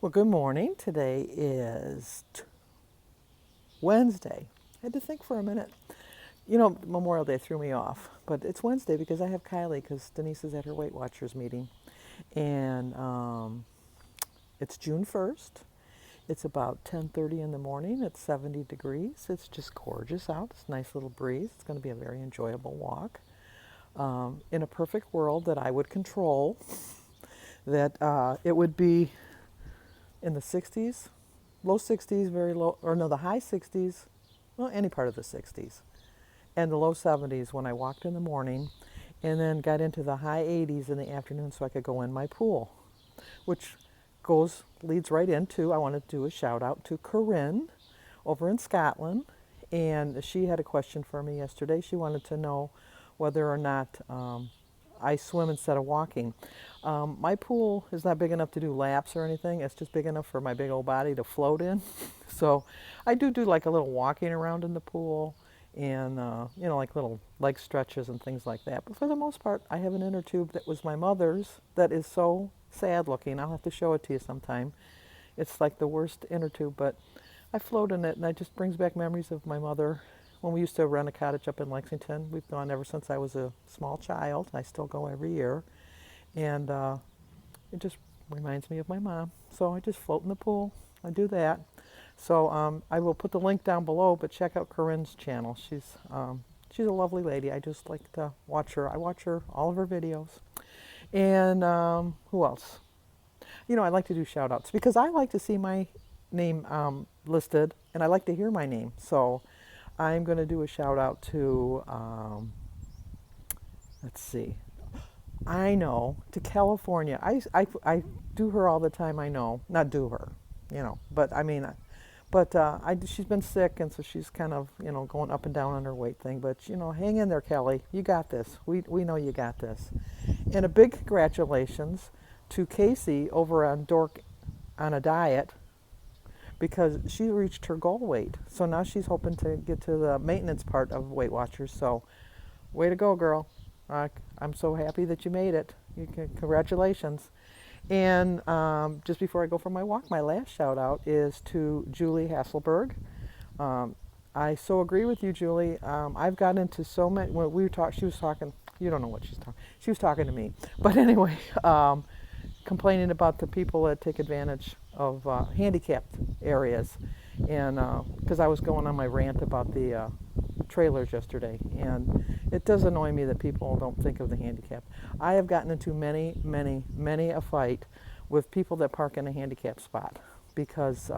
Well, good morning. Today is Wednesday. I had to think for a minute. You know, Memorial Day threw me off, but it's Wednesday because I have Kylie because Denise is at her Weight Watchers meeting. And it's June 1st. It's about 10:30 in the morning. It's 70 degrees. It's just gorgeous out. It's a nice little breeze. It's going to be a very enjoyable walk. In a perfect world that I would control, that it would be in the 60s, low 60s, very low, or no, the high 60s, well, any part of the 60s, and the low 70s when I walked in the morning, and then got into the high 80s in the afternoon so I could go in my pool, which leads right into, I want to do a shout out to Corinne over in Scotland, and she had a question for me yesterday. She wanted to know whether or not I swim instead of walking. My pool is not big enough to do laps or anything. It's just big enough for my big old body to float in. So I do like a little walking around in the pool and, like little leg stretches and things like that. But for the most part, I have an inner tube that was my mother's that is so sad looking. I'll have to show it to you sometime. It's like the worst inner tube, but I float in it and it just brings back memories of my mother when we used to rent a cottage up in Lexington. We've gone ever since I was a small child. I still go every year. And it just reminds me of my mom. So I just float in the pool. I do that. So I will put the link down below, but check out Corinne's channel. She's a lovely lady. I just like to watch her. I watch her, all of her videos. And who else? I like to do shout outs because I like to see my name listed and I like to hear my name. So I'm going to do a shout out to, let's see, I know, to California. I do her all the time, I know. Not do her, but I mean, she's been sick and so she's kind of, going up and down on her weight thing. But, hang in there, Kelly. You got this. We know you got this. And a big congratulations to Casey over on Dork on a Diet because she reached her goal weight. So now she's hoping to get to the maintenance part of Weight Watchers. So way to go, girl. I'm so happy that you made it. Congratulations. And just before I go for my walk, my last shout out is to Julie Hasselberg. I so agree with you, Julie. I've got into so many, when she was talking, you don't know what she's talking, she was talking to me. But anyway, complaining about the people that take advantage of handicapped areas. And because I was going on my rant about the trailers yesterday, and it does annoy me that people don't think of the handicapped. I have gotten into many a fight with people that park in a handicapped spot because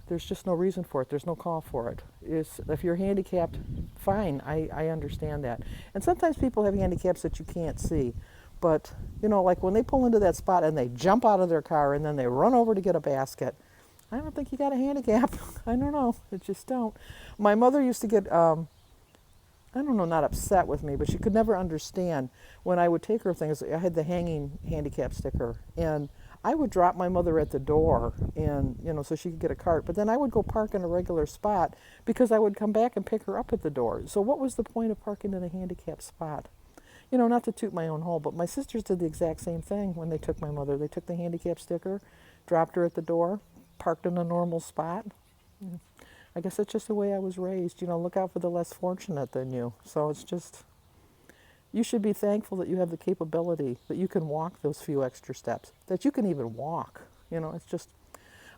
there's just no reason for it. There's no call for it. If you're handicapped, fine, I understand that. And sometimes people have handicaps that you can't see. But, like when they pull into that spot and they jump out of their car and then they run over to get a basket, I don't think you got a handicap. I don't know. It just don't. My mother used to get, I don't know, not upset with me, but she could never understand when I would take her things. I had the hanging handicap sticker, and I would drop my mother at the door, and so she could get a cart. But then I would go park in a regular spot because I would come back and pick her up at the door. So what was the point of parking in a handicapped spot? Not to toot my own hole, but my sisters did the exact same thing when they took my mother. They took the handicap sticker, dropped her at the door, parked in a normal spot. I guess that's just the way I was raised. Look out for the less fortunate than you. So it's just, you should be thankful that you have the capability, that you can walk those few extra steps, that you can even walk. It's just,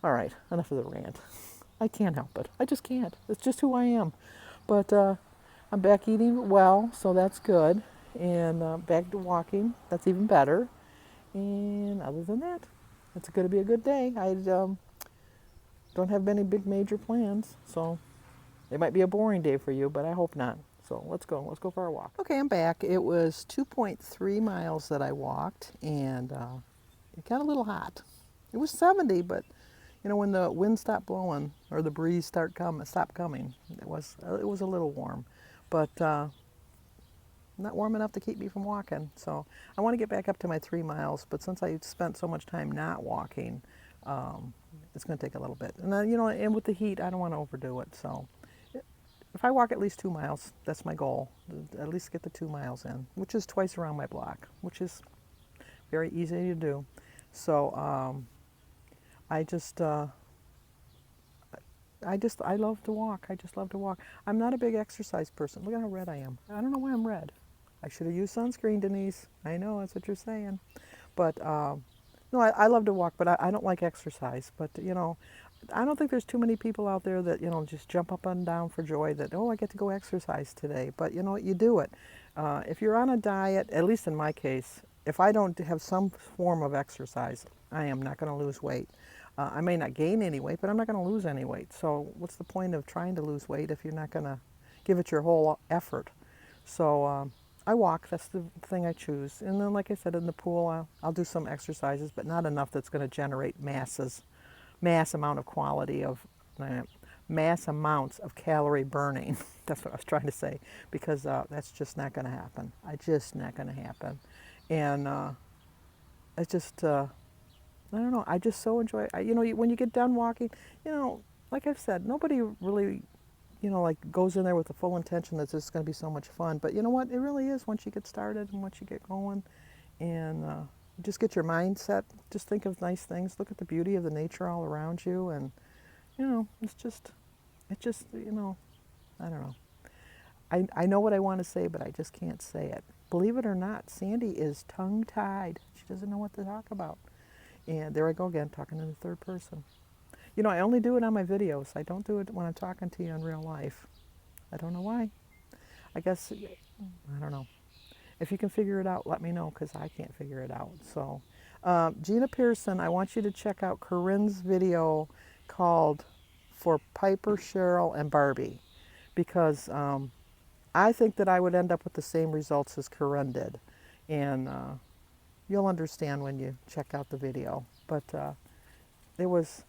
all right, enough of the rant. I can't help it. I just can't. It's just who I am. But I'm back eating well, so that's good. And back to walking. That's even better. And other than that, it's going to be a good day. I don't have any big major plans, so it might be a boring day for you, but I hope not. So let's go. Let's go for our walk. Okay, I'm back. It was 2.3 miles that I walked, and it got a little hot. It was 70, but when the wind stopped blowing or the breeze stopped coming, it was a little warm, but not warm enough to keep me from walking. So I want to get back up to my 3 miles, but since I spent so much time not walking, it's going to take a little bit. And and with the heat, I don't want to overdo it. So if I walk at least 2 miles, that's my goal. At least get the 2 miles in, which is twice around my block, which is very easy to do. So I just, I love to walk. I just love to walk. I'm not a big exercise person. Look at how red I am. I don't know why I'm red. I should have used sunscreen, Denise. I know, that's what you're saying. But no, I love to walk, but I don't like exercise. But, I don't think there's too many people out there that, just jump up and down for joy that, oh, I get to go exercise today. But you know what, you do it. If you're on a diet, at least in my case, if I don't have some form of exercise, I am not going to lose weight. I may not gain any weight, but I'm not going to lose any weight. So what's the point of trying to lose weight if you're not going to give it your whole effort? So I walk. That's the thing I choose. And then, like I said, in the pool, I'll do some exercises, but not enough that's going to generate mass amount of quality of, mass amounts of calorie burning. That's what I was trying to say, because that's just not going to happen. Just not going to happen. And it's just, I don't know. I just so enjoy. When you get done walking, like I've said, nobody really, like goes in there with the full intention that this is going to be so much fun. But you know what? It really is once you get started and once you get going, and just get your mindset. Just think of nice things. Look at the beauty of the nature all around you, and it's just, I don't know. I know what I want to say, but I just can't say it. Believe it or not, Sandy is tongue-tied. She doesn't know what to talk about. And there I go again, talking in the third person. I only do it on my videos. I don't do it when I'm talking to you in real life. I don't know why. I guess, I don't know. If you can figure it out, let me know, because I can't figure it out. So, Gina Pearson, I want you to check out Corinne's video called For Piper, Cheryl, and Barbie, because I think that I would end up with the same results as Corinne did. And you'll understand when you check out the video. But it was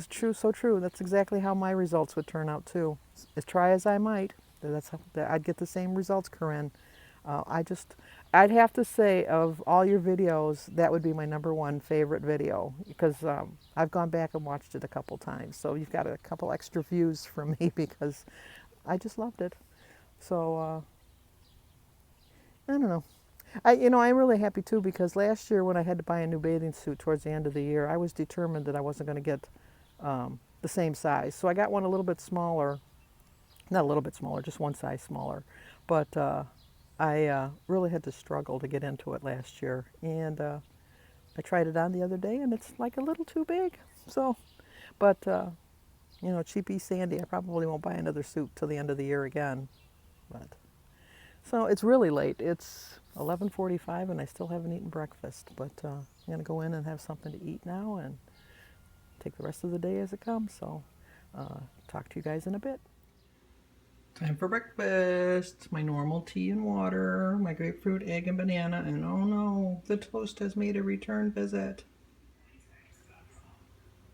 true, so true. That's exactly how my results would turn out too. As try as I might, I'd get the same results, Corinne. I'd have to say, of all your videos, that would be my number one favorite video, because I've gone back and watched it a couple times. So you've got a couple extra views from me because I just loved it. So I don't know. I'm really happy too, because last year when I had to buy a new bathing suit towards the end of the year, I was determined that I wasn't going to get the same size. So I got one a little bit smaller, not a little bit smaller, just one size smaller. But I really had to struggle to get into it last year. And I tried it on the other day, and it's like a little too big. So, but, cheapy Sandy, I probably won't buy another suit till the end of the year again. But so it's really late. It's 11:45 and I still haven't eaten breakfast, but I'm going to go in and have something to eat now and take the rest of the day as it comes. So talk to you guys in a bit. Time for breakfast. My normal tea and water, my grapefruit, egg, and banana, and oh no, the toast has made a return visit.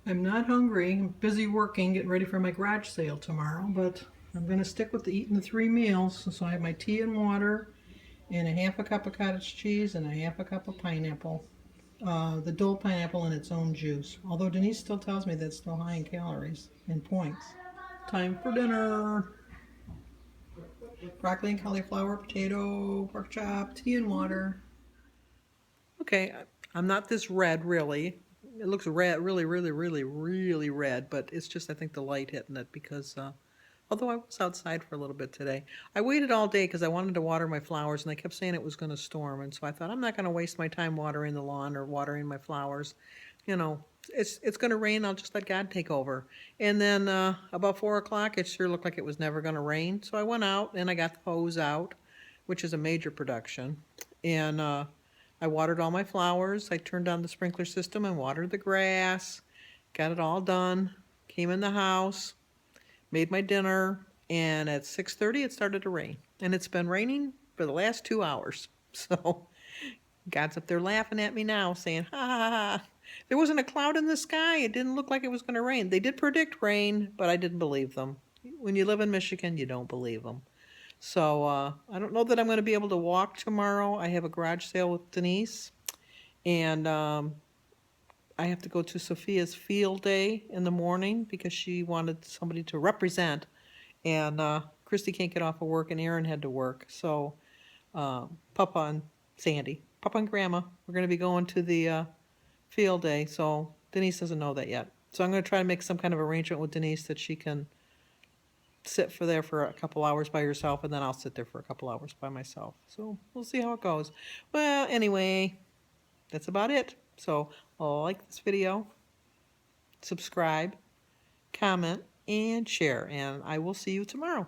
I'm not hungry. I'm busy working, getting ready for my garage sale tomorrow, but I'm going to stick with eating the 3 meals. So I have my tea and water, and a half a cup of cottage cheese, and a half a cup of pineapple. The Dole pineapple in its own juice. Although Denise still tells me that's still high in calories and points. Time for dinner. Broccoli and cauliflower, potato, pork chop, tea and water. Okay, I'm not this red really. It looks red, really, really, really, really red, but it's just, I think, the light hitting it, because although I was outside for a little bit today. I waited all day because I wanted to water my flowers, and they kept saying it was going to storm, and so I thought, I'm not going to waste my time watering the lawn or watering my flowers. It's going to rain, I'll just let God take over. And then about 4 o'clock, it sure looked like it was never going to rain, so I went out and I got the hose out, which is a major production, and I watered all my flowers. I turned on the sprinkler system and watered the grass, got it all done, came in the house, made my dinner, and at 6:30 it started to rain. And it's been raining for the last 2 hours. So God's up there laughing at me now, saying, ha ha ha. There wasn't a cloud in the sky. It didn't look like it was going to rain. They did predict rain, but I didn't believe them. When you live in Michigan, you don't believe them. So I don't know that I'm going to be able to walk tomorrow. I have a garage sale with Denise, and I have to go to Sophia's field day in the morning because she wanted somebody to represent, and Christy can't get off of work, and Aaron had to work. So Papa and Sandy, Papa and Grandma, we're going to be going to the field day. So Denise doesn't know that yet. So I'm going to try to make some kind of arrangement with Denise that she can sit for a couple hours by herself, and then I'll sit there for a couple hours by myself. So we'll see how it goes. Well, anyway, that's about it. So like this video, subscribe, comment, and share, and I will see you tomorrow.